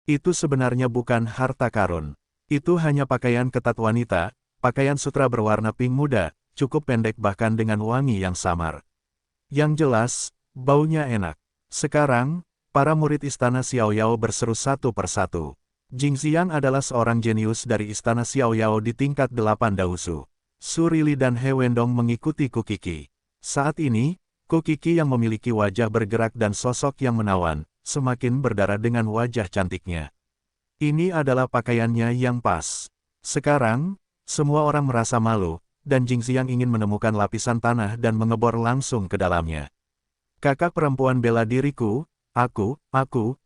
Itu sebenarnya bukan harta karun. Itu hanya pakaian ketat wanita, pakaian sutra berwarna pink muda, cukup pendek bahkan dengan wangi yang samar. Yang jelas, baunya enak. Sekarang, para murid istana Xiaoyao berseru satu persatu. Jingxiang adalah seorang jenius dari istana Xiaoyao di tingkat 8 Dahusu. Su Rili dan He Wendong mengikuti Kukiki. Saat ini, Kukiki yang memiliki wajah bergerak dan sosok yang menawan, semakin berdarah dengan wajah cantiknya. Ini adalah pakaiannya yang pas. Sekarang, semua orang merasa malu, dan Jingxiang ingin menemukan lapisan tanah dan mengebor langsung ke dalamnya. Kakak perempuan bela diriku, aku,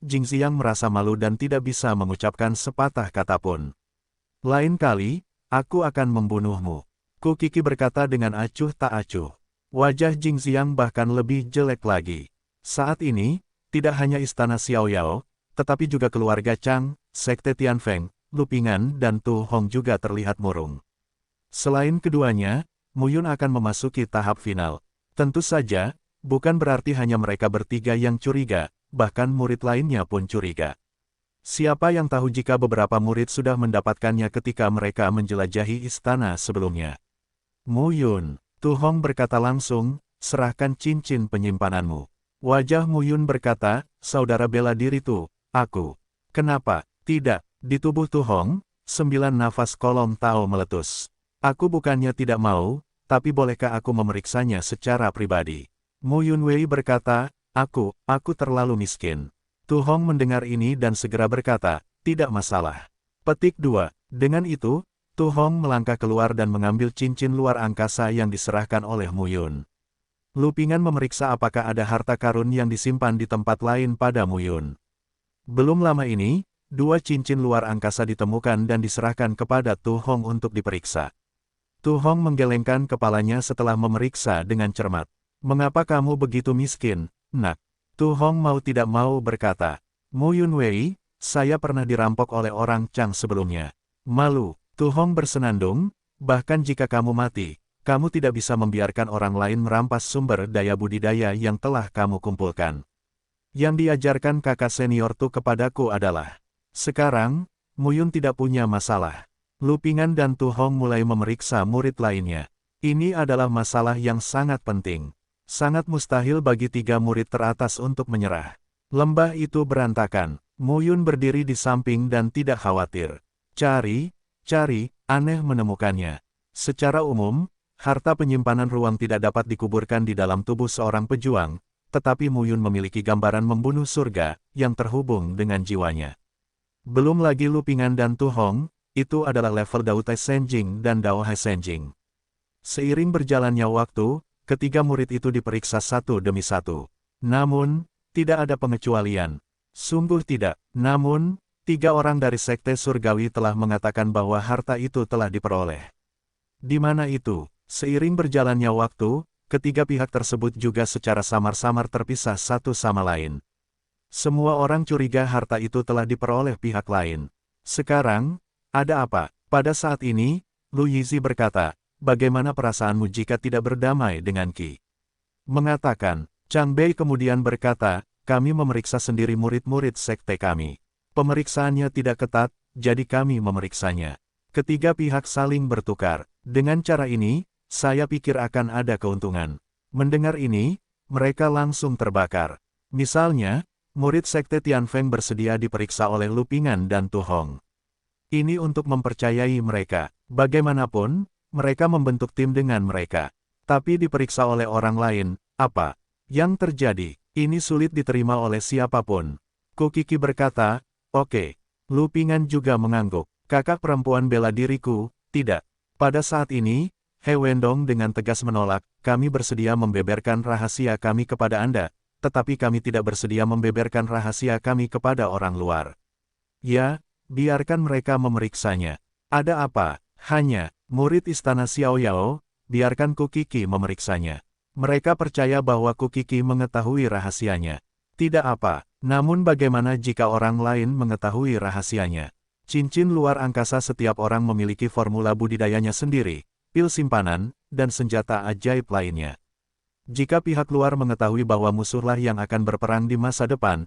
Jingxiang merasa malu dan tidak bisa mengucapkan sepatah kata pun. Lain kali, aku akan membunuhmu. Kukiki berkata dengan acuh tak acuh. Wajah Jingxiang bahkan lebih jelek lagi. Saat ini, tidak hanya istana Xiaoyao, tetapi juga keluarga Chang, sekte Tianfeng, Lupingan dan Tu Hong juga terlihat murung. Selain keduanya, Mu Yun akan memasuki tahap final. Tentu saja, bukan berarti hanya mereka bertiga yang curiga, bahkan murid lainnya pun curiga. Siapa yang tahu jika beberapa murid sudah mendapatkannya ketika mereka menjelajahi istana sebelumnya. Mu Yun, Tu Hong berkata langsung, serahkan cincin penyimpananmu. Wajah Mu Yun berkata, saudara bela diri Tu, aku. Kenapa? Tidak, di tubuh Tu Hong, 9 nafas kolom Tao meletus. Aku bukannya tidak mau, tapi bolehkah aku memeriksanya secara pribadi? Mu Yunwei berkata, aku terlalu miskin. Tu Hong mendengar ini dan segera berkata, tidak masalah. Petik 2. Dengan itu, Tu Hong melangkah keluar dan mengambil cincin luar angkasa yang diserahkan oleh Mu Yun. Lupingan memeriksa apakah ada harta karun yang disimpan di tempat lain pada Mu Yun. Belum lama ini, 2 cincin luar angkasa ditemukan dan diserahkan kepada Tu Hong untuk diperiksa. Tu Hong menggelengkan kepalanya setelah memeriksa dengan cermat. Mengapa kamu begitu miskin, nak? Tu Hong mau tidak mau berkata. Mu Yunwei, saya pernah dirampok oleh orang Chang sebelumnya. Malu, Tu Hong bersenandung, bahkan jika kamu mati, kamu tidak bisa membiarkan orang lain merampas sumber daya budidaya yang telah kamu kumpulkan. Yang diajarkan kakak senior Tu kepadaku adalah, sekarang, Mu Yun tidak punya masalah. Lupingan dan Tu Hong mulai memeriksa murid lainnya. Ini adalah masalah yang sangat penting. Sangat mustahil bagi 3 murid teratas untuk menyerah. Lembah itu berantakan. Mu Yun berdiri di samping dan tidak khawatir. Cari, aneh menemukannya. Secara umum, harta penyimpanan ruang tidak dapat dikuburkan di dalam tubuh seorang pejuang, tetapi Mu Yun memiliki gambaran membunuh surga yang terhubung dengan jiwanya. Belum lagi Lupingan dan Tu Hong, itu adalah level Dao Tai Senjing dan Dao Hai Senjing. Seiring berjalannya waktu, ketiga murid itu diperiksa satu demi satu. Namun, tidak ada pengecualian. Sungguh tidak. Namun, 3 orang dari sekte surgawi telah mengatakan bahwa harta itu telah diperoleh. Di mana itu? Seiring berjalannya waktu, ketiga pihak tersebut juga secara samar-samar terpisah satu sama lain. Semua orang curiga harta itu telah diperoleh pihak lain. Sekarang, ada apa? Pada saat ini, Lu Yizi berkata, bagaimana perasaanmu jika tidak berdamai dengan Qi? Mengatakan, Chang Bei kemudian berkata, kami memeriksa sendiri murid-murid sekte kami. Pemeriksaannya tidak ketat, jadi kami memeriksanya. Ketiga pihak saling bertukar. Dengan cara ini, saya pikir akan ada keuntungan. Mendengar ini, mereka langsung terbakar. Misalnya, murid sekte Tianfeng bersedia diperiksa oleh Lupingan dan Tu Hong. Ini untuk mempercayai mereka. Bagaimanapun, mereka membentuk tim dengan mereka. Tapi diperiksa oleh orang lain, apa yang terjadi? Ini sulit diterima oleh siapapun. Kukiki berkata, oke. Lupingan juga mengangguk. Kakak perempuan bela diriku, tidak. Pada saat ini, He Wendong dengan tegas menolak, kami bersedia membeberkan rahasia kami kepada Anda, tetapi kami tidak bersedia membeberkan rahasia kami kepada orang luar. Ya, biarkan mereka memeriksanya. Ada apa? Hanya, murid istana Xiaoyao, biarkan Kukiki memeriksanya. Mereka percaya bahwa Kukiki mengetahui rahasianya. Tidak apa, namun bagaimana jika orang lain mengetahui rahasianya? Cincin luar angkasa setiap orang memiliki formula budidayanya sendiri, pil simpanan, dan senjata ajaib lainnya. Jika pihak luar mengetahui bahwa musuhlah yang akan berperang di masa depan,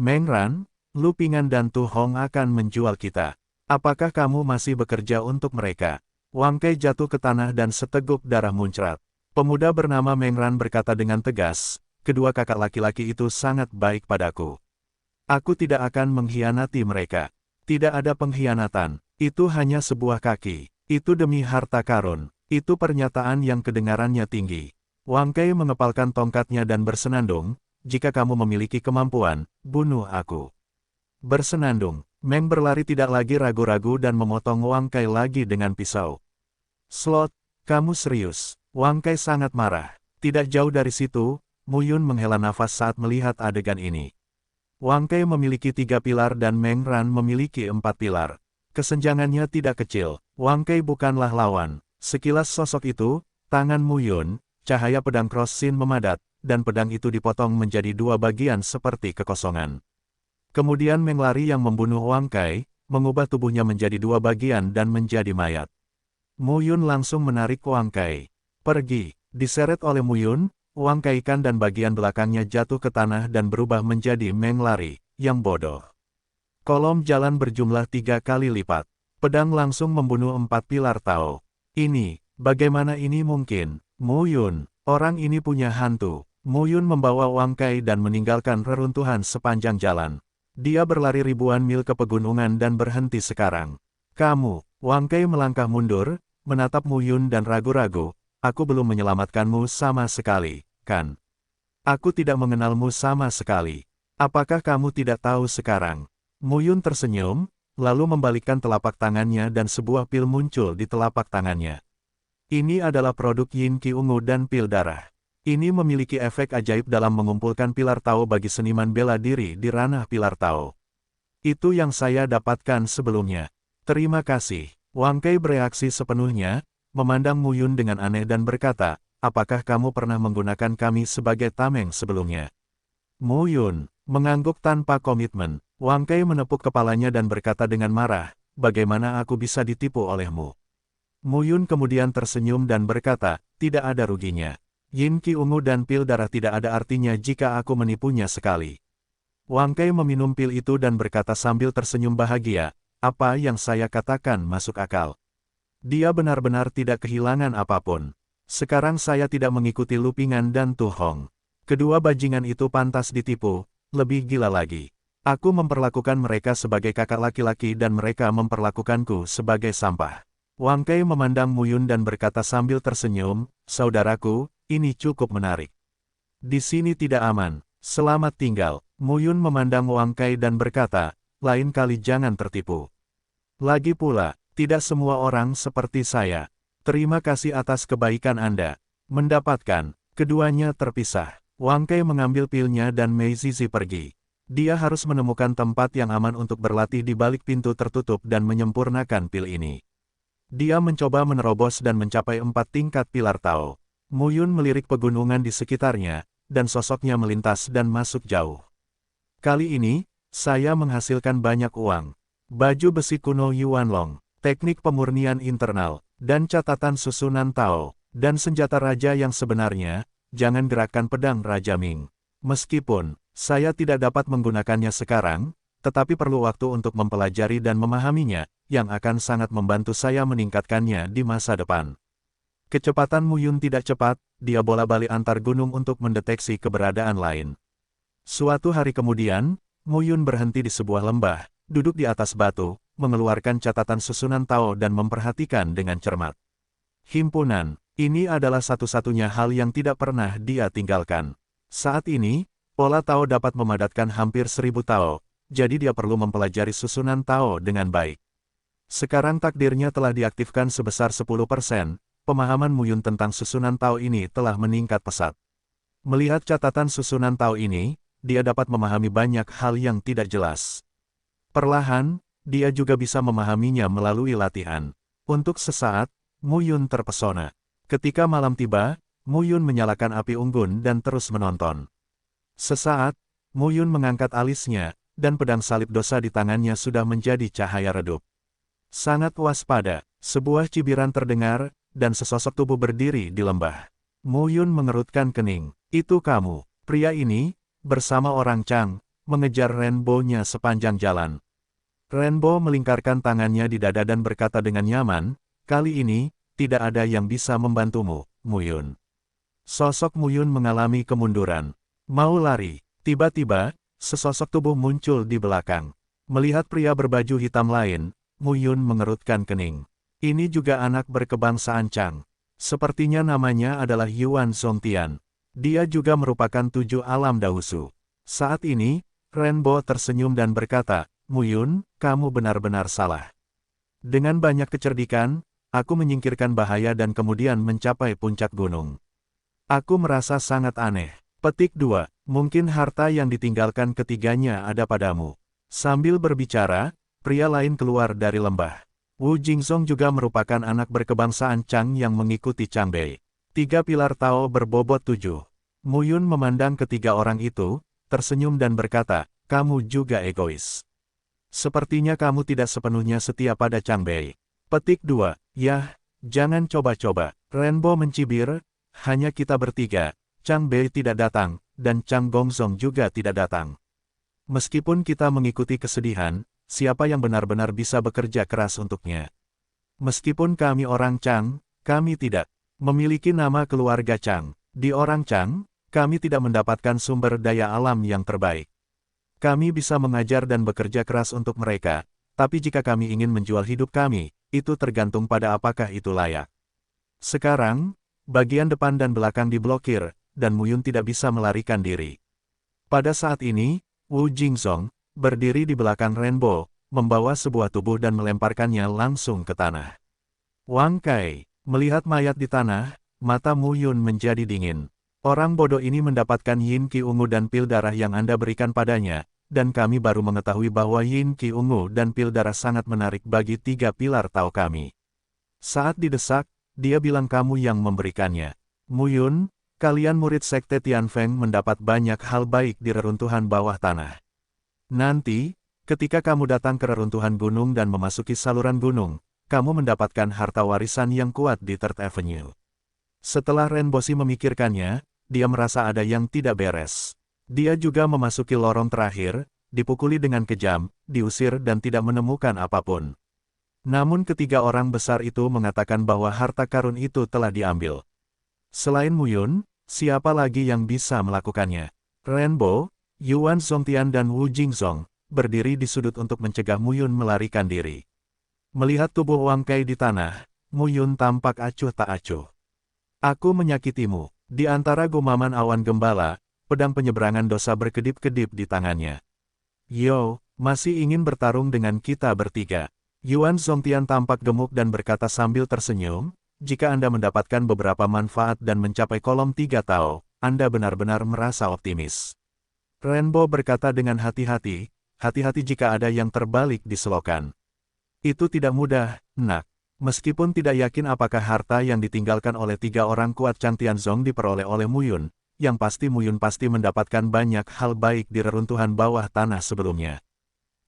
Meng Ran, Lu Pingan dan Tu Hong akan menjual kita. Apakah kamu masih bekerja untuk mereka? Wang Kai jatuh ke tanah dan seteguk darah muncrat. Pemuda bernama Meng Ran berkata dengan tegas, kedua kakak laki-laki itu sangat baik padaku. Aku tidak akan mengkhianati mereka. Tidak ada pengkhianatan, itu hanya sebuah kaki. Itu demi harta karun. Itu pernyataan yang kedengarannya tinggi. Wang Kai mengepalkan tongkatnya dan bersenandung, jika kamu memiliki kemampuan, bunuh aku. Bersenandung, Meng berlari tidak lagi ragu-ragu dan memotong Wang Kai lagi dengan pisau. Slot, kamu serius? Wang Kai sangat marah. Tidak jauh dari situ, Mu Yun menghela nafas saat melihat adegan ini. Wang Kai memiliki 3 pilar dan Meng Ran memiliki 4 pilar. Kesenjangannya tidak kecil. Wang Kai bukanlah lawan. Sekilas sosok itu, tangan Mu Yun, cahaya pedang Cross Sin memadat, dan pedang itu dipotong menjadi 2 bagian seperti kekosongan. Kemudian Meng lari yang membunuh Wang Kai, mengubah tubuhnya menjadi 2 bagian dan menjadi mayat. Mu Yun langsung menarik Wang Kai. Pergi, diseret oleh Mu Yun, Wang Kai ikan dan bagian belakangnya jatuh ke tanah dan berubah menjadi Meng lari, yang bodoh. Kolom jalan berjumlah 3 kali lipat. Pedang langsung membunuh 4 pilar Tao. Ini, bagaimana ini mungkin? Mu Yun, orang ini punya hantu. Mu Yun membawa Wang Kai dan meninggalkan reruntuhan sepanjang jalan. Dia berlari ribuan mil ke pegunungan dan berhenti sekarang. Kamu, Wang Kai melangkah mundur, menatap Mu Yun dan ragu-ragu. Aku belum menyelamatkanmu sama sekali, kan? Aku tidak mengenalmu sama sekali. Apakah kamu tidak tahu sekarang? Mu Yun tersenyum, lalu membalikkan telapak tangannya dan sebuah pil muncul di telapak tangannya. Ini adalah produk Yin Qi ungu dan pil darah. Ini memiliki efek ajaib dalam mengumpulkan pilar Tao bagi seniman bela diri di ranah pilar Tao. Itu yang saya dapatkan sebelumnya. Terima kasih. Wang Kai bereaksi sepenuhnya, memandang Mu Yun dengan aneh dan berkata, apakah kamu pernah menggunakan kami sebagai tameng sebelumnya? Mu Yun mengangguk tanpa komitmen. Wang Kai menepuk kepalanya dan berkata dengan marah, bagaimana aku bisa ditipu olehmu? Mu Yun kemudian tersenyum dan berkata, tidak ada ruginya. Yin Qi ungu dan pil darah tidak ada artinya jika aku menipunya sekali. Wang Kai meminum pil itu dan berkata sambil tersenyum bahagia, apa yang saya katakan masuk akal. Dia benar-benar tidak kehilangan apapun. Sekarang saya tidak mengikuti Lu Pingan dan Tu Hong. Kedua bajingan itu pantas ditipu, lebih gila lagi. Aku memperlakukan mereka sebagai kakak laki-laki dan mereka memperlakukanku sebagai sampah. Wang Kai memandang Mu Yun dan berkata sambil tersenyum, saudaraku, ini cukup menarik. Di sini tidak aman, selamat tinggal. Mu Yun memandang Wang Kai dan berkata, lain kali jangan tertipu. Lagi pula, tidak semua orang seperti saya. Terima kasih atas kebaikan Anda. Mendapatkan, keduanya terpisah. Wang Kai mengambil pilnya dan Mei Zizi pergi. Dia harus menemukan tempat yang aman untuk berlatih di balik pintu tertutup dan menyempurnakan pil ini. Dia mencoba menerobos dan mencapai 4 tingkat pilar Tao. Mu Yun melirik pegunungan di sekitarnya, dan sosoknya melintas dan masuk jauh. Kali ini, saya menghasilkan banyak uang. Baju besi kuno Yuan Long, teknik pemurnian internal, dan catatan susunan Tao, dan senjata raja yang sebenarnya, jangan gerakkan pedang Raja Ming. Meskipun, saya tidak dapat menggunakannya sekarang, tetapi perlu waktu untuk mempelajari dan memahaminya, yang akan sangat membantu saya meningkatkannya di masa depan. Kecepatan Mu Yun tidak cepat, dia bola-balik antar gunung untuk mendeteksi keberadaan lain. Suatu hari kemudian, Mu Yun berhenti di sebuah lembah, duduk di atas batu, mengeluarkan catatan susunan Tao dan memperhatikan dengan cermat. Himpunan, ini adalah satu-satunya hal yang tidak pernah dia tinggalkan. Saat ini, pola Tao dapat memadatkan hampir 1000 Tao, jadi dia perlu mempelajari susunan Tao dengan baik. Sekarang takdirnya telah diaktifkan sebesar 10%, pemahaman Mu Yun tentang susunan Tao ini telah meningkat pesat. Melihat catatan susunan Tao ini, dia dapat memahami banyak hal yang tidak jelas. Perlahan, dia juga bisa memahaminya melalui latihan. Untuk sesaat, Mu Yun terpesona. Ketika malam tiba, Mu Yun menyalakan api unggun dan terus menonton. Sesaat, Mu Yun mengangkat alisnya, dan pedang salib dosa di tangannya sudah menjadi cahaya redup. Sangat waspada, sebuah cibiran terdengar, dan sesosok tubuh berdiri di lembah. Mu Yun mengerutkan kening. Itu kamu, pria ini, bersama orang Chang, mengejar Rainbow-nya sepanjang jalan. Rainbow melingkarkan tangannya di dada dan berkata dengan nyaman, "Kali ini, tidak ada yang bisa membantumu, Muyun." Sosok Muyun mengalami kemunduran. Mau lari. Tiba-tiba, sesosok tubuh muncul di belakang. Melihat pria berbaju hitam lain, Muyun mengerutkan kening. Ini juga anak berkebangsaan Chang. Sepertinya namanya adalah Yuan Zongtian. Dia juga merupakan 7 alam Dahusu. Saat ini, Rainbow tersenyum dan berkata, "Muyun, kamu benar-benar salah. Dengan banyak kecerdikan, aku menyingkirkan bahaya dan kemudian mencapai puncak gunung. Aku merasa sangat aneh." Petik 2. Mungkin harta yang ditinggalkan ketiganya ada padamu. Sambil berbicara, pria lain keluar dari lembah. Wu Jingzong juga merupakan anak berkebangsaan Chang yang mengikuti Chang Bei. 3 pilar Tao berbobot 7. Muyun memandang ketiga orang itu, tersenyum dan berkata, "Kamu juga egois. Sepertinya kamu tidak sepenuhnya setia pada Chang Bei." Petik 2. Yah, jangan coba-coba. Rainbow mencibir, hanya kita bertiga. Chang Bei tidak datang, dan Chang Gongzong juga tidak datang. Meskipun kita mengikuti kesedihan, siapa yang benar-benar bisa bekerja keras untuknya? Meskipun kami orang Chang, kami tidak memiliki nama keluarga Chang. Di orang Chang, kami tidak mendapatkan sumber daya alam yang terbaik. Kami bisa mengajar dan bekerja keras untuk mereka, tapi jika kami ingin menjual hidup kami, itu tergantung pada apakah itu layak. Sekarang, bagian depan dan belakang diblokir, dan Muyun tidak bisa melarikan diri. Pada saat ini, Wu Jingzong berdiri di belakang Rainbow, membawa sebuah tubuh dan melemparkannya langsung ke tanah. Wang Kai melihat mayat di tanah, mata Muyun menjadi dingin. Orang bodoh ini mendapatkan Yin Qi ungu dan pil darah yang Anda berikan padanya, dan kami baru mengetahui bahwa Yin Qi ungu dan pil darah sangat menarik bagi 3 pilar Tao kami. Saat didesak, dia bilang kamu yang memberikannya. Muyun, kalian murid Sekte Tianfeng mendapat banyak hal baik di reruntuhan bawah tanah. Nanti, ketika kamu datang ke reruntuhan gunung dan memasuki saluran gunung, kamu mendapatkan harta warisan yang kuat di Third Avenue. Setelah Renbosi memikirkannya, dia merasa ada yang tidak beres. Dia juga memasuki lorong terakhir, dipukuli dengan kejam, diusir dan tidak menemukan apapun. Namun ketiga orang besar itu mengatakan bahwa harta karun itu telah diambil. Selain Muyun, siapa lagi yang bisa melakukannya? Rainbow, Yuan Zongtian dan Wu Jingzong berdiri di sudut untuk mencegah Muyun melarikan diri. Melihat tubuh Wang Kai di tanah, Muyun tampak acuh tak acuh. "Aku menyakitimu." Di antara gumaman awan gembala, pedang penyeberangan dosa berkedip-kedip di tangannya. "Yo, masih ingin bertarung dengan kita bertiga?" Yuan Zongtian tampak gemuk dan berkata sambil tersenyum, "Jika Anda mendapatkan beberapa manfaat dan mencapai kolom 3 Tao, Anda benar-benar merasa optimis." Rainbow berkata dengan hati-hati, "Hati-hati jika ada yang terbalik di selokan. Itu tidak mudah, nak." Meskipun tidak yakin apakah harta yang ditinggalkan oleh 3 orang kuat Chang Tianzong diperoleh oleh Muyun, yang pasti Muyun pasti mendapatkan banyak hal baik di reruntuhan bawah tanah sebelumnya.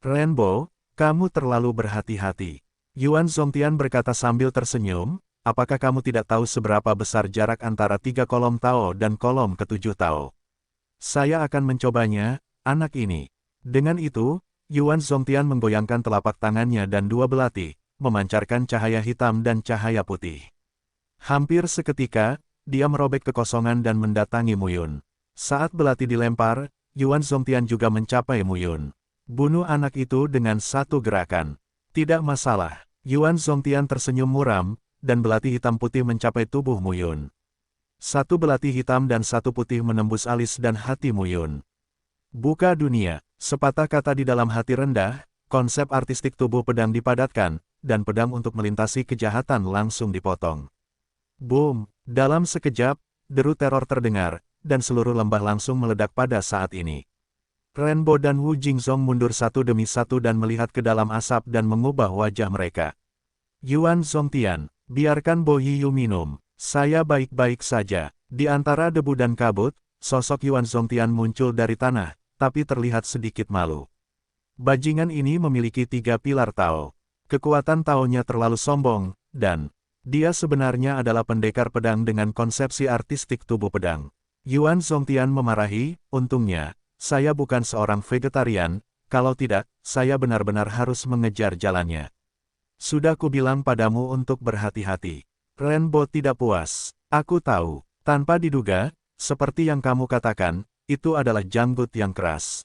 "Rainbow, kamu terlalu berhati-hati." Yuan Zongtian berkata sambil tersenyum, "Apakah kamu tidak tahu seberapa besar jarak antara 3 kolom Tao dan kolom ke-7 Tao? Saya akan mencobanya, anak ini." Dengan itu, Yuan Zongtian menggoyangkan telapak tangannya dan 2 belati, memancarkan cahaya hitam dan cahaya putih. Hampir seketika, dia merobek kekosongan dan mendatangi Muyun. Saat belati dilempar, Yuan Zongtian juga mencapai Muyun. "Bunuh anak itu dengan satu gerakan." "Tidak masalah." Yuan Zongtian tersenyum muram, dan belati hitam putih mencapai tubuh Muyun. Satu belati hitam dan satu putih menembus alis dan hati Muyun. "Buka dunia." Sepatah kata di dalam hati rendah, konsep artistik tubuh pedang dipadatkan, dan pedang untuk melintasi kejahatan langsung dipotong. Boom! Dalam sekejap, deru teror terdengar, dan seluruh lembah langsung meledak pada saat ini. Rainbow dan Wu Jingzong mundur satu demi satu dan melihat ke dalam asap dan mengubah wajah mereka. "Yuan Zongtian, biarkan Bo Yiyu minum. Saya baik-baik saja." Di antara debu dan kabut, sosok Yuan Zongtian muncul dari tanah, tapi terlihat sedikit malu. Bajingan ini memiliki 3 pilar Tao. Kekuatan Tao-nya terlalu sombong, dan dia sebenarnya adalah pendekar pedang dengan konsepsi artistik tubuh pedang. Yuan Zongtian memarahi, "Untungnya, saya bukan seorang vegetarian, kalau tidak, saya benar-benar harus mengejar jalannya. Sudah kubilang padamu untuk berhati-hati. Rainbow tidak puas. Aku tahu, tanpa diduga, seperti yang kamu katakan, itu adalah janggut yang keras.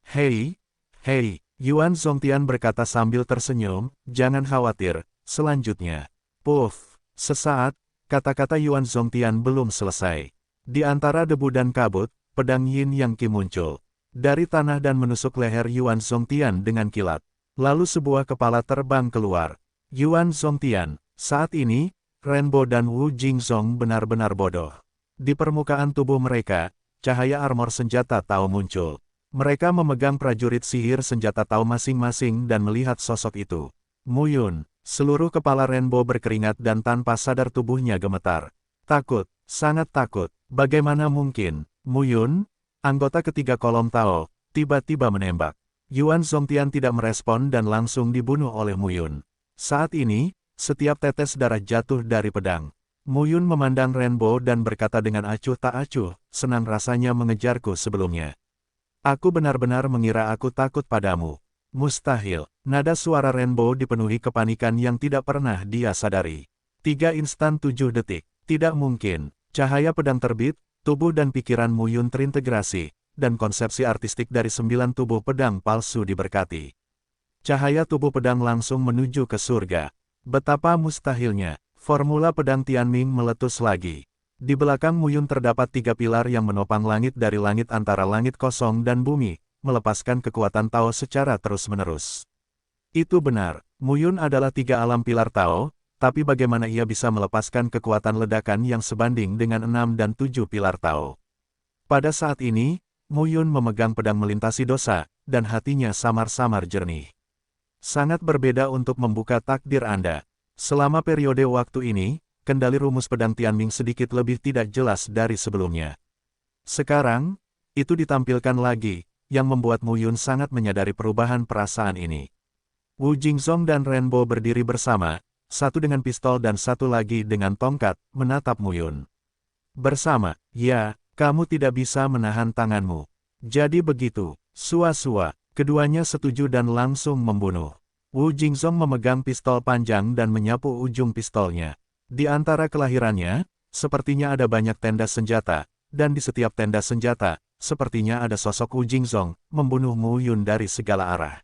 Hei, hei, Yuan Zongtian berkata sambil tersenyum, jangan khawatir, selanjutnya. Puff, sesaat, kata-kata Yuan Zongtian belum selesai. Di antara debu dan kabut, pedang Yin Yang Qi muncul. Dari tanah dan menusuk leher Yuan Zongtian dengan kilat. Lalu sebuah kepala terbang keluar. Yuan Zongtian, saat ini, Rainbow dan Wu Jingzong benar-benar bodoh. Di permukaan tubuh mereka, cahaya armor senjata Tao muncul. Mereka memegang prajurit sihir senjata Tao masing-masing dan melihat sosok itu. Mu Yun, seluruh kepala Rainbow berkeringat dan tanpa sadar tubuhnya gemetar. Takut, sangat takut. Bagaimana mungkin, Mu Yun, anggota ketiga kolom Tao, tiba-tiba menembak. Yuan Zongtian tidak merespon dan langsung dibunuh oleh Mu Yun. Saat ini, setiap tetes darah jatuh dari pedang. Mu Yun memandang Rainbow dan berkata dengan acuh tak acuh, senang rasanya mengejarku sebelumnya. Aku benar-benar mengira aku takut padamu. Mustahil. Nada suara Rainbow dipenuhi kepanikan yang tidak pernah dia sadari. 3 instan 7 detik. Tidak mungkin. Cahaya pedang terbit, tubuh dan pikiran Mu Yun terintegrasi, dan konsepsi artistik dari 9 tubuh pedang palsu diberkati. Cahaya tubuh pedang langsung menuju ke surga. Betapa mustahilnya. Formula pedang Tianming meletus lagi. Di belakang Mu Yun terdapat 3 pilar yang menopang langit dari langit antara langit kosong dan bumi, melepaskan kekuatan Tao secara terus-menerus. Itu benar, Mu Yun adalah 3 alam pilar Tao, tapi bagaimana ia bisa melepaskan kekuatan ledakan yang sebanding dengan 6 dan 7 pilar Tao? Pada saat ini, Mu Yun memegang pedang melintasi dosa, dan hatinya samar-samar jernih. Sangat berbeda untuk membuka takdir Anda. Selama periode waktu ini, kendali rumus pedang Tianming sedikit lebih tidak jelas dari sebelumnya. Sekarang, itu ditampilkan lagi, yang membuat Mu Yun sangat menyadari perubahan perasaan ini. Wu Jingzong dan Rainbow berdiri bersama, satu dengan pistol dan satu lagi dengan tongkat, menatap Mu Yun. Bersama, ya, kamu tidak bisa menahan tanganmu. Jadi begitu, sua-sua, keduanya setuju dan langsung membunuh. Wu Jingzong memegang pistol panjang dan menyapu ujung pistolnya. Di antara kelahirannya, sepertinya ada banyak tenda senjata, dan di setiap tenda senjata, sepertinya ada sosok Wu Jingzong, membunuh Mu Yun dari segala arah.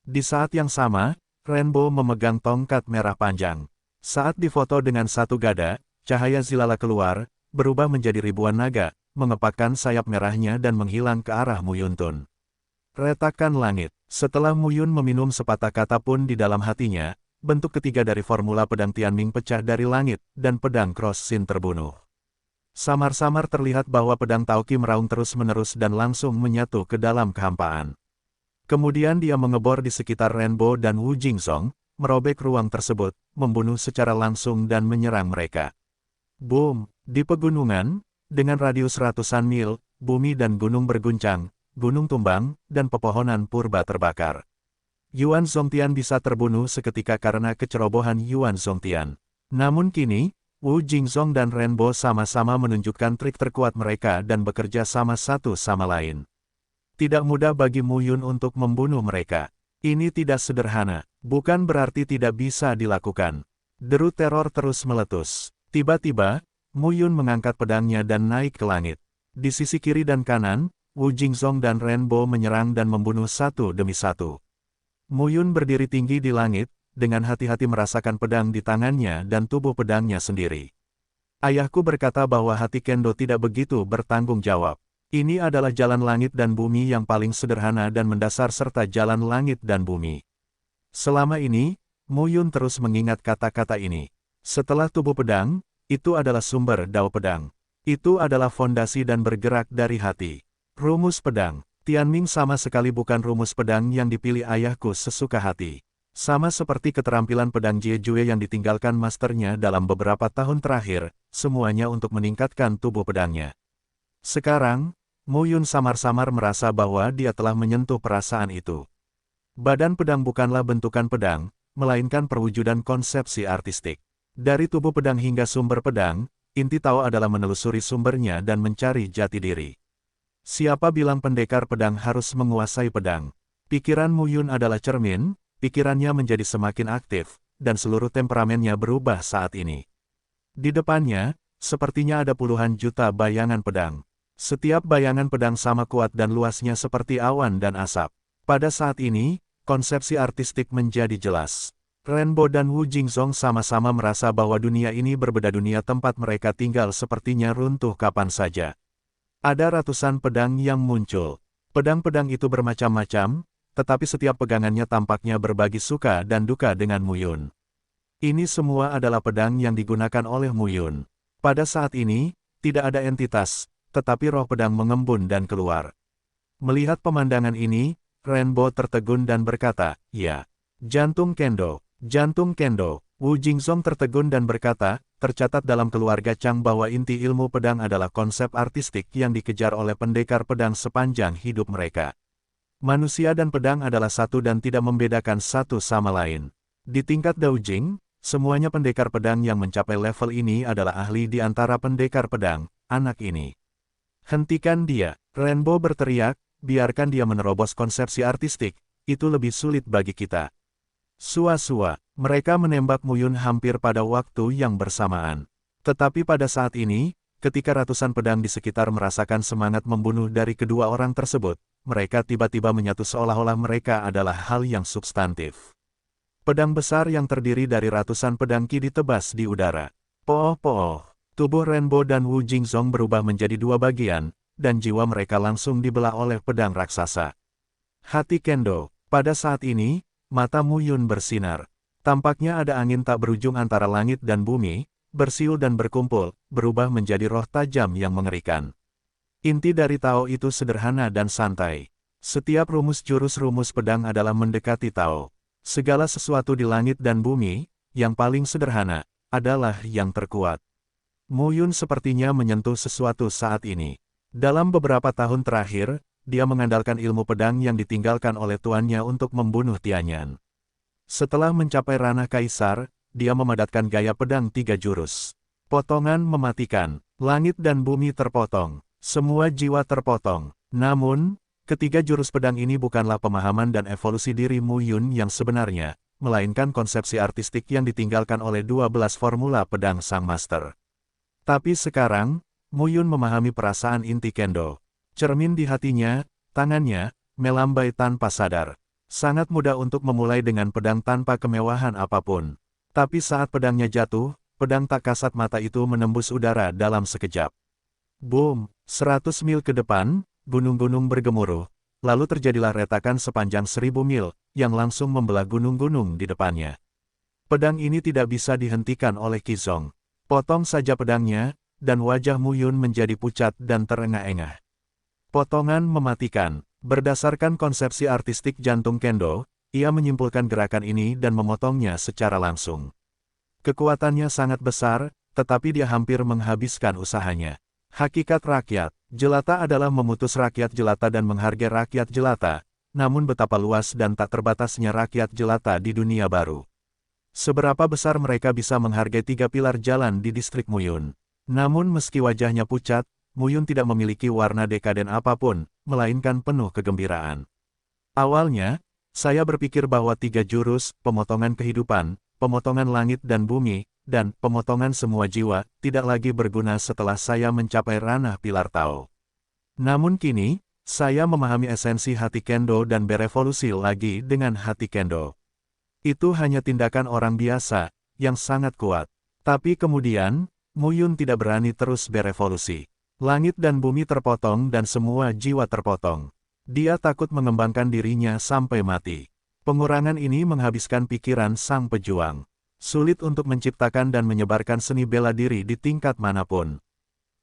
Di saat yang sama, Rainbow memegang tongkat merah panjang. Saat difoto dengan satu gada, cahaya zilala keluar, berubah menjadi ribuan naga, mengepakkan sayap merahnya dan menghilang ke arah Mu Yun Tun. Retakan langit. Setelah Mu Yun meminum sepatah kata pun di dalam hatinya, bentuk ketiga dari formula pedang Tianming pecah dari langit, dan pedang Cross Sin terbunuh. Samar-samar terlihat bahwa pedang Tao Qi meraung terus-menerus dan langsung menyatu ke dalam kehampaan. Kemudian dia mengebor di sekitar Rainbow dan Wu Jingzong, merobek ruang tersebut, membunuh secara langsung dan menyerang mereka. Boom! Di pegunungan, dengan radius ratusan mil, bumi dan gunung berguncang, gunung tumbang, dan pepohonan purba terbakar. Yuan Zongtian bisa terbunuh seketika karena kecerobohan Yuan Zongtian. Namun kini, Wu Jingzong dan Rainbow sama-sama menunjukkan trik terkuat mereka dan bekerja sama satu sama lain. Tidak mudah bagi Mu Yun untuk membunuh mereka. Ini tidak sederhana, bukan berarti tidak bisa dilakukan. Deru teror terus meletus. Tiba-tiba, Mu Yun mengangkat pedangnya dan naik ke langit. Di sisi kiri dan kanan, Wu Jingzong dan Rainbow menyerang dan membunuh satu demi satu. Mu Yun berdiri tinggi di langit, dengan hati-hati merasakan pedang di tangannya dan tubuh pedangnya sendiri. Ayahku berkata bahwa hati Kendo tidak begitu bertanggung jawab. Ini adalah jalan langit dan bumi yang paling sederhana dan mendasar serta jalan langit dan bumi. Selama ini, Mu Yun terus mengingat kata-kata ini. Setelah tubuh pedang, itu adalah sumber dao pedang. Itu adalah fondasi dan bergerak dari hati. Rumus pedang. Tianming sama sekali bukan rumus pedang yang dipilih ayahku sesuka hati. Sama seperti keterampilan pedang Jie Jue yang ditinggalkan masternya dalam beberapa tahun terakhir, semuanya untuk meningkatkan tubuh pedangnya. Sekarang, Mu Yun samar-samar merasa bahwa dia telah menyentuh perasaan itu. Badan pedang bukanlah bentukan pedang, melainkan perwujudan konsepsi artistik. Dari tubuh pedang hingga sumber pedang, inti Tao adalah menelusuri sumbernya dan mencari jati diri. Siapa bilang pendekar pedang harus menguasai pedang? Pikiran Mu Yun adalah cermin, pikirannya menjadi semakin aktif, dan seluruh temperamennya berubah saat ini. Di depannya, sepertinya ada puluhan juta bayangan pedang. Setiap bayangan pedang sama kuat dan luasnya seperti awan dan asap. Pada saat ini, konsepsi artistik menjadi jelas. Renbo dan Wu Jingzong sama-sama merasa bahwa dunia ini berbeda, dunia tempat mereka tinggal sepertinya runtuh kapan saja. Ada ratusan pedang yang muncul. Pedang-pedang itu bermacam-macam, tetapi setiap pegangannya tampaknya berbagi suka dan duka dengan Mu Yun. Ini semua adalah pedang yang digunakan oleh Mu Yun. Pada saat ini, tidak ada entitas, tetapi roh pedang mengembun dan keluar. Melihat pemandangan ini, Renbo tertegun dan berkata, "Ya, jantung kendo, jantung kendo." Wu Jingzong tertegun dan berkata, tercatat dalam keluarga Chang bahwa inti ilmu pedang adalah konsep artistik yang dikejar oleh pendekar pedang sepanjang hidup mereka. Manusia dan pedang adalah satu dan tidak membedakan satu sama lain. Di tingkat Daojing, semuanya pendekar pedang yang mencapai level ini adalah ahli di antara pendekar pedang, anak ini. "Hentikan dia!" Renbo berteriak, "biarkan dia menerobos konsepsi artistik, itu lebih sulit bagi kita." Sua-sua, mereka menembak Mu Yun hampir pada waktu yang bersamaan. Tetapi pada saat ini, ketika ratusan pedang di sekitar merasakan semangat membunuh dari kedua orang tersebut, mereka tiba-tiba menyatu seolah-olah mereka adalah hal yang substantif. Pedang besar yang terdiri dari ratusan pedang ki ditebas di udara. Pooh-pooh, tubuh Renbo dan Wu Jingzong berubah menjadi dua bagian, dan jiwa mereka langsung dibelah oleh pedang raksasa. Hati kendo, pada saat ini, mata Mu Yun bersinar. Tampaknya ada angin tak berujung antara langit dan bumi, bersiul dan berkumpul, berubah menjadi roh tajam yang mengerikan. Inti dari Tao itu sederhana dan santai. Setiap rumus jurus-rumus pedang adalah mendekati Tao. Segala sesuatu di langit dan bumi, yang paling sederhana, adalah yang terkuat. Mu Yun sepertinya menyentuh sesuatu saat ini. Dalam beberapa tahun terakhir, dia mengandalkan ilmu pedang yang ditinggalkan oleh tuannya untuk membunuh Tianyan. Setelah mencapai ranah kaisar, dia memadatkan gaya pedang 3 jurus. Potongan mematikan, langit dan bumi terpotong, semua jiwa terpotong. Namun, ketiga jurus pedang ini bukanlah pemahaman dan evolusi diri Mu Yun yang sebenarnya, melainkan konsepsi artistik yang ditinggalkan oleh 12 formula pedang sang master. Tapi sekarang, Mu Yun memahami perasaan inti kendo. Cermin di hatinya, tangannya, melambai tanpa sadar. Sangat mudah untuk memulai dengan pedang tanpa kemewahan apapun. Tapi saat pedangnya jatuh, pedang tak kasat mata itu menembus udara dalam sekejap. Boom, 100 mil ke depan, gunung-gunung bergemuruh. Lalu terjadilah retakan sepanjang 1000 mil, yang langsung membelah gunung-gunung di depannya. Pedang ini tidak bisa dihentikan oleh Qizong. Potong saja pedangnya, dan wajah Mu Yun menjadi pucat dan terengah-engah. Potongan mematikan. Berdasarkan konsepsi artistik jantung kendo, ia menyimpulkan gerakan ini dan memotongnya secara langsung. Kekuatannya sangat besar, tetapi dia hampir menghabiskan usahanya. Hakikat rakyat jelata adalah memutus rakyat jelata dan menghargai rakyat jelata, namun betapa luas dan tak terbatasnya rakyat jelata di dunia baru. Seberapa besar mereka bisa menghargai 3 pilar jalan di distrik Mu Yun. Namun meski wajahnya pucat, Mu Yun tidak memiliki warna dekaden apapun, melainkan penuh kegembiraan. Awalnya, saya berpikir bahwa 3 jurus, pemotongan kehidupan, pemotongan langit dan bumi, dan pemotongan semua jiwa, tidak lagi berguna setelah saya mencapai ranah pilar Tao. Namun kini, saya memahami esensi hati kendo dan berevolusi lagi dengan hati kendo. Itu hanya tindakan orang biasa, yang sangat kuat. Tapi kemudian, Mu Yun tidak berani terus berevolusi. Langit dan bumi terpotong dan semua jiwa terpotong. Dia takut mengembangkan dirinya sampai mati. Pengurangan ini menghabiskan pikiran sang pejuang. Sulit untuk menciptakan dan menyebarkan seni bela diri di tingkat manapun.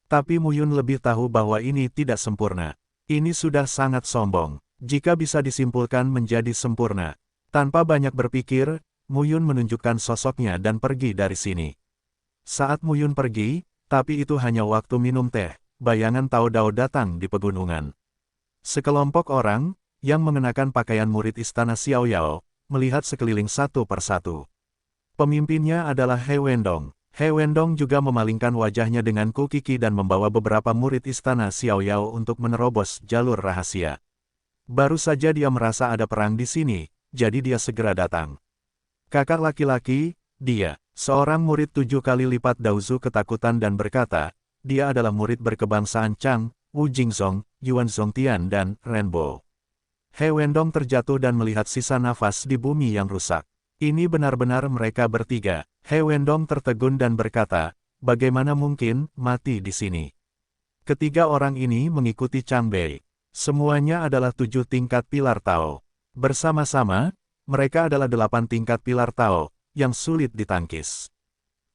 Tapi Mu Yun lebih tahu bahwa ini tidak sempurna. Ini sudah sangat sombong. Jika bisa disimpulkan menjadi sempurna. Tanpa banyak berpikir, Mu Yun menunjukkan sosoknya dan pergi dari sini. Saat Mu Yun pergi, tapi itu hanya waktu minum teh. Bayangan Tao Dao datang di pegunungan. Sekelompok orang, yang mengenakan pakaian murid istana Xiao Yao, melihat sekeliling satu persatu. Pemimpinnya adalah He Wendong. He Wendong juga memalingkan wajahnya dengan Kukiki dan membawa beberapa murid istana Xiaoyao untuk menerobos jalur rahasia. Baru saja dia merasa ada perang di sini, jadi dia segera datang. Kakak laki-laki, dia, seorang murid 7 kali lipat Daozu ketakutan dan berkata, dia adalah murid berkebangsaan Chang, Wu Jingzong, Yuan Zongtian dan Renbo. He Wendong terjatuh dan melihat sisa nafas di bumi yang rusak. Ini benar-benar mereka bertiga. He Wendong tertegun dan berkata, bagaimana mungkin mati di sini? Ketiga orang ini mengikuti Chang Bei. Semuanya adalah 7 tingkat pilar Tao. Bersama-sama, mereka adalah 8 tingkat pilar Tao, yang sulit ditangkis.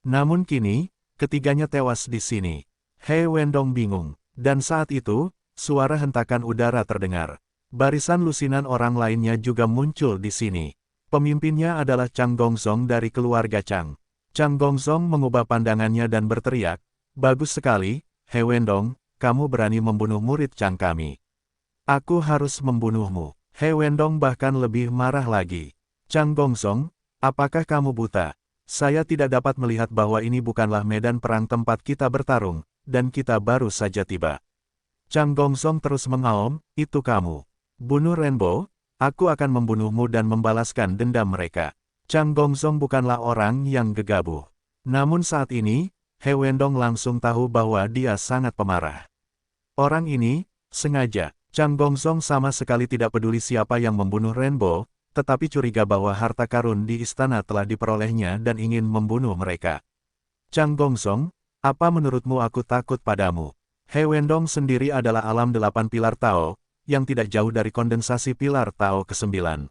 Namun kini, ketiganya tewas di sini. He Wendong bingung. Dan saat itu, suara hentakan udara terdengar. Barisan lusinan orang lainnya juga muncul di sini. Pemimpinnya adalah Chang Gongzong dari keluarga Chang. Chang Gongzong mengubah pandangannya dan berteriak, bagus sekali, He Wendong, kamu berani membunuh murid Chang kami. Aku harus membunuhmu. He Wendong bahkan lebih marah lagi. Chang Gongzong, apakah kamu buta? Saya tidak dapat melihat bahwa ini bukanlah medan perang tempat kita bertarung, dan kita baru saja tiba. Chang Gongzong terus mengaum, itu kamu. Bunuh Renbo? Aku akan membunuhmu dan membalaskan dendam mereka. Chang Gongzong bukanlah orang yang gegabah. Namun saat ini, He Wendong langsung tahu bahwa dia sangat pemarah. Orang ini, sengaja, Chang Gongzong sama sekali tidak peduli siapa yang membunuh Renbo, tetapi curiga bahwa harta karun di istana telah diperolehnya dan ingin membunuh mereka. Chang Gongzong, apa menurutmu aku takut padamu? He Wendong sendiri adalah alam 8 pilar Tao, yang tidak jauh dari kondensasi pilar Tao ke-9.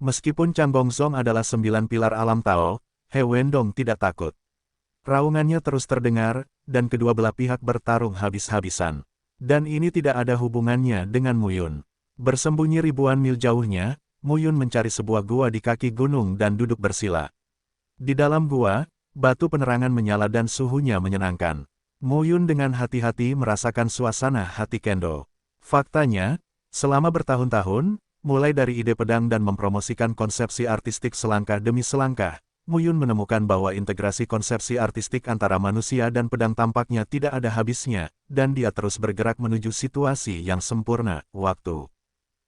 Meskipun Chang Gongzong adalah 9 pilar alam Tao, He Wendong tidak takut. Raungannya terus terdengar, dan kedua belah pihak bertarung habis-habisan. Dan ini tidak ada hubungannya dengan Muyun. Bersembunyi ribuan mil jauhnya, Muyun mencari sebuah gua di kaki gunung dan duduk bersila. Di dalam gua, batu penerangan menyala dan suhunya menyenangkan. Muyun dengan hati-hati merasakan suasana hati Kendo. Faktanya, selama bertahun-tahun, mulai dari ide pedang dan mempromosikan konsepsi artistik selangkah demi selangkah, Muyun menemukan bahwa integrasi konsepsi artistik antara manusia dan pedang tampaknya tidak ada habisnya, dan dia terus bergerak menuju situasi yang sempurna, waktu.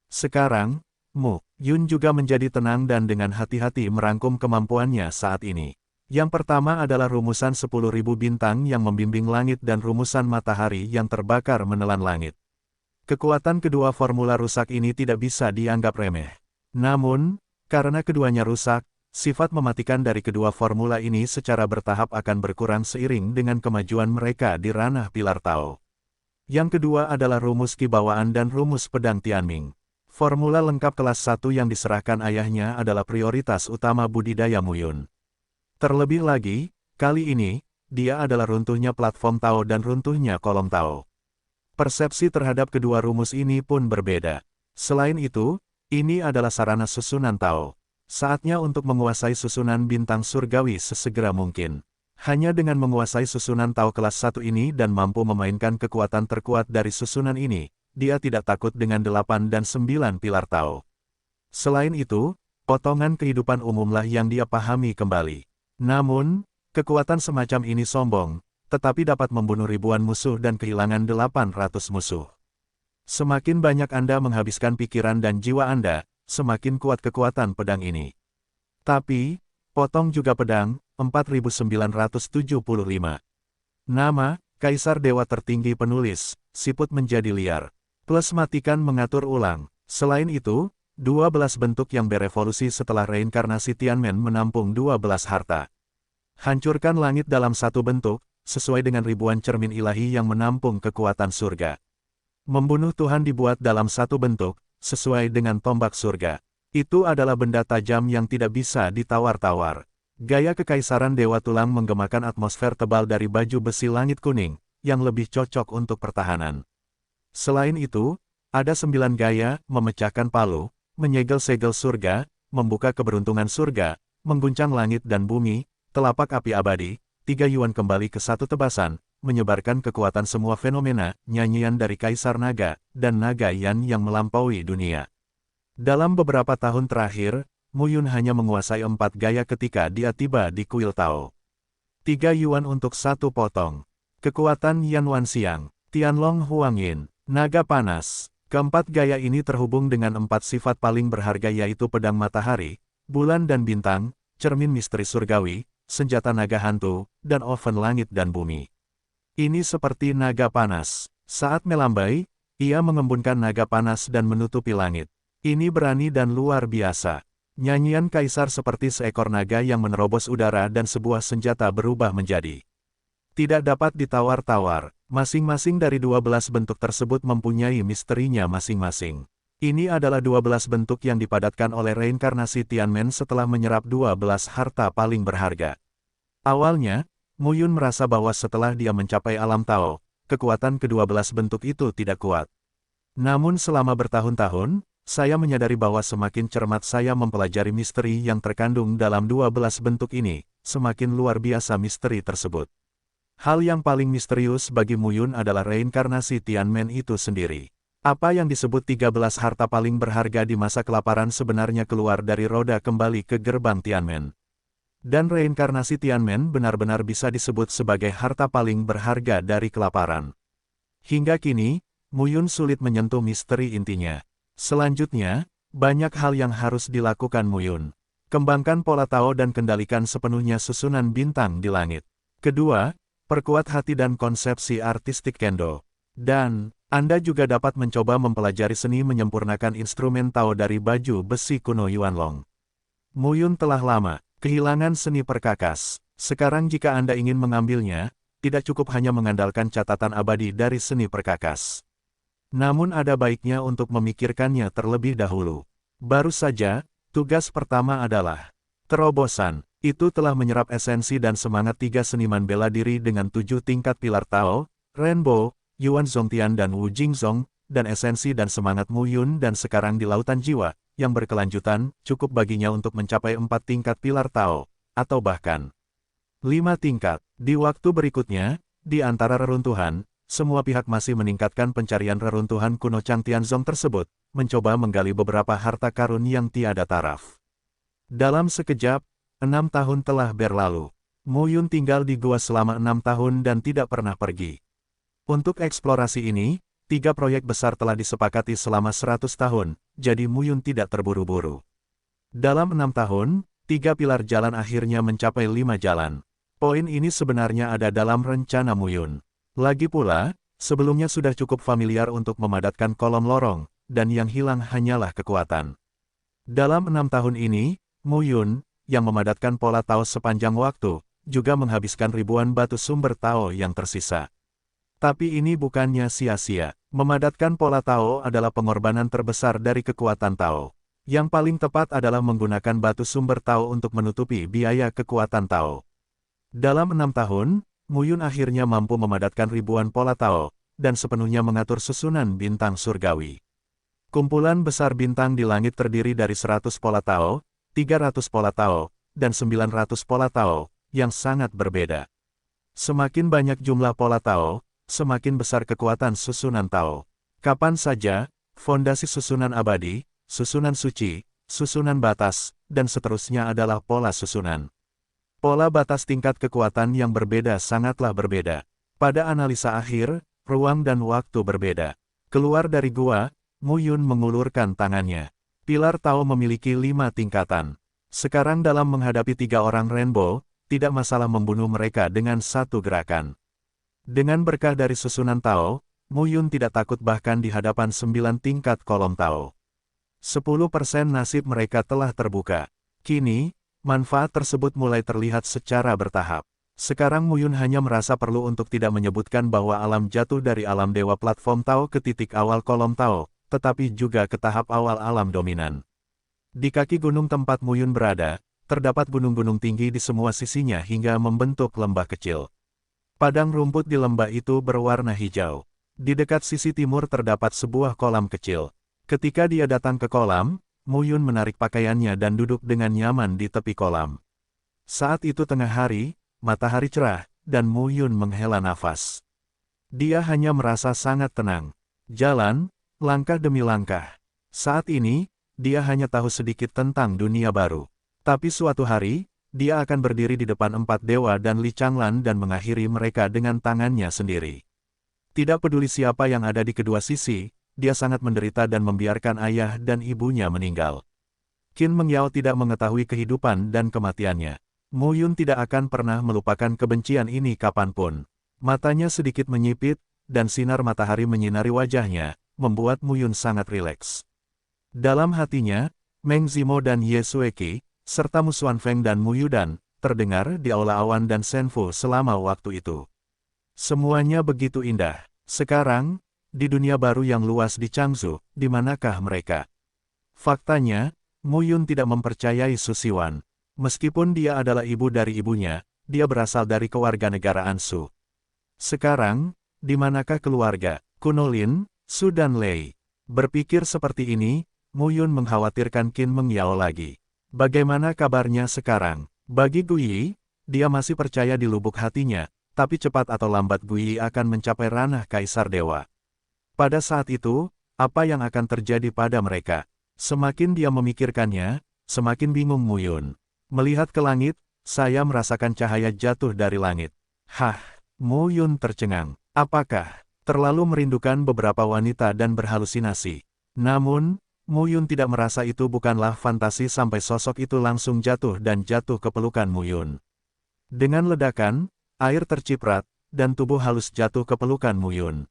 Sekarang, Muyun juga menjadi tenang dan dengan hati-hati merangkum kemampuannya saat ini. Yang pertama adalah rumusan 10.000 bintang yang membimbing langit dan rumusan matahari yang terbakar menelan langit. Kekuatan kedua formula rusak ini tidak bisa dianggap remeh. Namun, karena keduanya rusak, sifat mematikan dari kedua formula ini secara bertahap akan berkurang seiring dengan kemajuan mereka di ranah pilar Tao. Yang kedua adalah rumus Ki bawaan dan rumus pedang Tianming. Formula lengkap kelas 1 yang diserahkan ayahnya adalah prioritas utama budidaya Muyun. Terlebih lagi, kali ini, dia adalah runtuhnya platform Tao dan runtuhnya kolom Tao. Persepsi terhadap kedua rumus ini pun berbeda. Selain itu, ini adalah sarana susunan Tao. Saatnya untuk menguasai susunan bintang surgawi sesegera mungkin. Hanya dengan menguasai susunan Tao kelas 1 ini dan mampu memainkan kekuatan terkuat dari susunan ini, dia tidak takut dengan 8 dan 9 pilar Tao. Selain itu, potongan kehidupan umumlah yang dia pahami kembali. Namun, kekuatan semacam ini sombong, tetapi dapat membunuh ribuan musuh dan kehilangan 800 musuh. Semakin banyak Anda menghabiskan pikiran dan jiwa Anda, semakin kuat kekuatan pedang ini. Tapi, potong juga pedang, 4975. Nama, Kaisar Dewa Tertinggi Penulis, siput menjadi liar. Plus matikan mengatur ulang. Selain itu, 12 bentuk yang berevolusi setelah reinkarnasi Tianmen menampung 12 harta. Hancurkan langit dalam satu bentuk, sesuai dengan ribuan cermin ilahi yang menampung kekuatan surga. Membunuh Tuhan dibuat dalam satu bentuk, sesuai dengan tombak surga. Itu adalah benda tajam yang tidak bisa ditawar-tawar. Gaya kekaisaran Dewa Tulang menggemakan atmosfer tebal dari baju besi langit kuning, yang lebih cocok untuk pertahanan. Selain itu, ada 9 gaya, memecahkan palu, menyegel-segel surga, membuka keberuntungan surga, mengguncang langit dan bumi, telapak api abadi, 3 Yuan kembali ke satu tebasan, menyebarkan kekuatan semua fenomena, nyanyian dari Kaisar Naga, dan Naga Yan yang melampaui dunia. Dalam beberapa tahun terakhir, Muyun hanya menguasai 4 gaya ketika dia tiba di kuil Tao. 3 yuan untuk 1 potong. Kekuatan Yan Wanxiang, Tianlong Huangyin, naga panas. Keempat gaya ini terhubung dengan 4 sifat paling berharga yaitu pedang matahari, bulan dan bintang, cermin misteri surgawi, senjata naga hantu, dan oven langit dan bumi. Ini seperti naga panas. Saat melambai, ia mengembunkan naga panas dan menutupi langit. Ini berani dan luar biasa. Nyanyian kaisar seperti seekor naga yang menerobos udara dan sebuah senjata berubah menjadi. Tidak dapat ditawar-tawar, masing-masing dari 12 bentuk tersebut mempunyai misterinya masing-masing. Ini adalah 12 bentuk yang dipadatkan oleh reinkarnasi Tianmen setelah menyerap 12 harta paling berharga. Awalnya, Mu Yun merasa bahwa setelah dia mencapai alam Tao, kekuatan ke-12 bentuk itu tidak kuat. Namun selama bertahun-tahun, saya menyadari bahwa semakin cermat saya mempelajari misteri yang terkandung dalam 12 bentuk ini, semakin luar biasa misteri tersebut. Hal yang paling misterius bagi Mu Yun adalah reinkarnasi Tianmen itu sendiri. Apa yang disebut 13 harta paling berharga di masa kelaparan sebenarnya keluar dari roda kembali ke gerbang Tianmen. Dan reinkarnasi Tianmen benar-benar bisa disebut sebagai harta paling berharga dari kelaparan. Hingga kini, Mu Yun sulit menyentuh misteri intinya. Selanjutnya, banyak hal yang harus dilakukan Mu Yun. Kembangkan pola Tao dan kendalikan sepenuhnya susunan bintang di langit. Kedua, perkuat hati dan konsepsi artistik Kendo. Dan, Anda juga dapat mencoba mempelajari seni menyempurnakan instrumen Tao dari baju besi kuno Yuanlong. Mu Yun telah lama kehilangan seni perkakas. Sekarang jika Anda ingin mengambilnya, tidak cukup hanya mengandalkan catatan abadi dari seni perkakas. Namun ada baiknya untuk memikirkannya terlebih dahulu. Baru saja, tugas pertama adalah terobosan. Itu telah menyerap esensi dan semangat 3 seniman bela diri dengan 7 tingkat pilar Tao, Renbo, Yuan Zongtian dan Wu Jingzong, dan esensi dan semangat Mu Yun dan sekarang di lautan jiwa, yang berkelanjutan, cukup baginya untuk mencapai 4 tingkat pilar Tao, atau bahkan 5 tingkat. Di waktu berikutnya, di antara reruntuhan, semua pihak masih meningkatkan pencarian reruntuhan kuno Chang Tianzong tersebut, mencoba menggali beberapa harta karun yang tiada taraf. Dalam sekejap, 6 tahun telah berlalu. Mu Yun tinggal di gua selama 6 tahun dan tidak pernah pergi. Untuk eksplorasi ini, 3 proyek besar telah disepakati selama 100 tahun, jadi Mu Yun tidak terburu-buru. Dalam 6 tahun, 3 pilar jalan akhirnya mencapai 5 jalan. Poin ini sebenarnya ada dalam rencana Mu Yun. Lagi pula, sebelumnya sudah cukup familiar untuk memadatkan kolom lorong, dan yang hilang hanyalah kekuatan. Dalam 6 tahun ini, Mu Yun, yang memadatkan pola Tao sepanjang waktu, juga menghabiskan ribuan batu sumber Tao yang tersisa. Tapi ini bukannya sia-sia. Memadatkan pola Tao adalah pengorbanan terbesar dari kekuatan Tao. Yang paling tepat adalah menggunakan batu sumber Tao untuk menutupi biaya kekuatan Tao. Dalam 6 tahun, Mu Yun akhirnya mampu memadatkan ribuan pola Tao, dan sepenuhnya mengatur susunan bintang surgawi. Kumpulan besar bintang di langit terdiri dari 100 pola Tao, 300 pola Tao, dan 900 pola Tao, yang sangat berbeda. Semakin banyak jumlah pola Tao, semakin besar kekuatan susunan Tao. Kapan saja, fondasi susunan abadi, susunan suci, susunan batas, dan seterusnya adalah pola susunan. Pola batas tingkat kekuatan yang berbeda sangatlah berbeda. Pada analisa akhir, ruang dan waktu berbeda. Keluar dari gua, Mu Yun mengulurkan tangannya. Pilar Tao memiliki 5 tingkatan. Sekarang dalam menghadapi 3 orang Renbo, tidak masalah membunuh mereka dengan satu gerakan. Dengan berkah dari susunan Tao, Mu Yun tidak takut bahkan di hadapan 9 tingkat kolom Tao. 10% nasib mereka telah terbuka. Kini, manfaat tersebut mulai terlihat secara bertahap. Sekarang Mu Yun hanya merasa perlu untuk tidak menyebutkan bahwa alam jatuh dari alam dewa platform Tao ke titik awal kolom Tao, tetapi juga ke tahap awal alam dominan. Di kaki gunung tempat Mu Yun berada, terdapat gunung-gunung tinggi di semua sisinya hingga membentuk lembah kecil. Padang rumput di lembah itu berwarna hijau. Di dekat sisi timur terdapat sebuah kolam kecil. Ketika dia datang ke kolam, Mu Yun menarik pakaiannya dan duduk dengan nyaman di tepi kolam. Saat itu tengah hari, matahari cerah, dan Mu Yun menghela nafas. Dia hanya merasa sangat tenang. Jalan, langkah demi langkah. Saat ini, dia hanya tahu sedikit tentang dunia baru. Tapi suatu hari, dia akan berdiri di depan 4 dewa dan Li Changlan dan mengakhiri mereka dengan tangannya sendiri. Tidak peduli siapa yang ada di kedua sisi, dia sangat menderita dan membiarkan ayah dan ibunya meninggal. Qin Mengyao tidak mengetahui kehidupan dan kematiannya. Mu Yun tidak akan pernah melupakan kebencian ini kapanpun. Matanya sedikit menyipit, dan sinar matahari menyinari wajahnya, membuat Mu Yun sangat rileks. Dalam hatinya, Meng Zimo dan Ye Sueki, serta Mu Xuanfeng dan Mu Yudan, terdengar di Aula Awan dan Senfu selama waktu itu. Semuanya begitu indah. Sekarang, di dunia baru yang luas di Changzhou, di manakah mereka? Faktanya, Mu Yun tidak mempercayai Su Siwan. Meskipun dia adalah ibu dari ibunya, dia berasal dari kewarganegaraan Su. Sekarang, di manakah keluarga, kuno Lin, Su dan Lei? Berpikir seperti ini, Mu Yun mengkhawatirkan Qin Mengyao lagi. Bagaimana kabarnya sekarang? Bagi Guyi, dia masih percaya di lubuk hatinya, tapi cepat atau lambat Guyi akan mencapai ranah Kaisar Dewa. Pada saat itu, apa yang akan terjadi pada mereka? Semakin dia memikirkannya, semakin bingung Mu Yun. Melihat ke langit, saya merasakan cahaya jatuh dari langit. Hah, Mu Yun tercengang. Apakah terlalu merindukan beberapa wanita dan berhalusinasi? Namun, Mu Yun tidak merasa itu bukanlah fantasi sampai sosok itu langsung jatuh dan jatuh ke pelukan Mu Yun. Dengan ledakan, air terciprat, dan tubuh halus jatuh ke pelukan Mu Yun.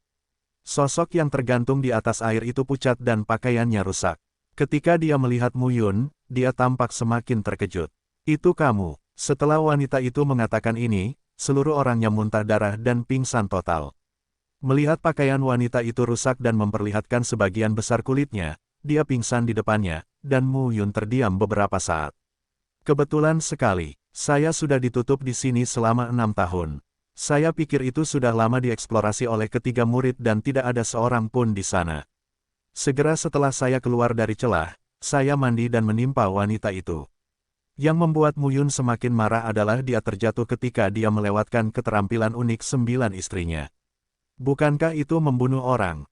Sosok yang tergantung di atas air itu pucat dan pakaiannya rusak. Ketika dia melihat Mu Yun, dia tampak semakin terkejut. Itu kamu. Setelah wanita itu mengatakan ini, seluruh orangnya muntah darah dan pingsan total. Melihat pakaian wanita itu rusak dan memperlihatkan sebagian besar kulitnya, dia pingsan di depannya, dan Mu Yun terdiam beberapa saat. Kebetulan sekali, saya sudah ditutup di sini selama 6 tahun. Saya pikir itu sudah lama dieksplorasi oleh ketiga murid dan tidak ada seorang pun di sana. Segera setelah saya keluar dari celah, saya mandi dan menimpa wanita itu. Yang membuat Mu Yun semakin marah adalah dia terjatuh ketika dia melewatkan keterampilan unik 9 istrinya. Bukankah itu membunuh orang?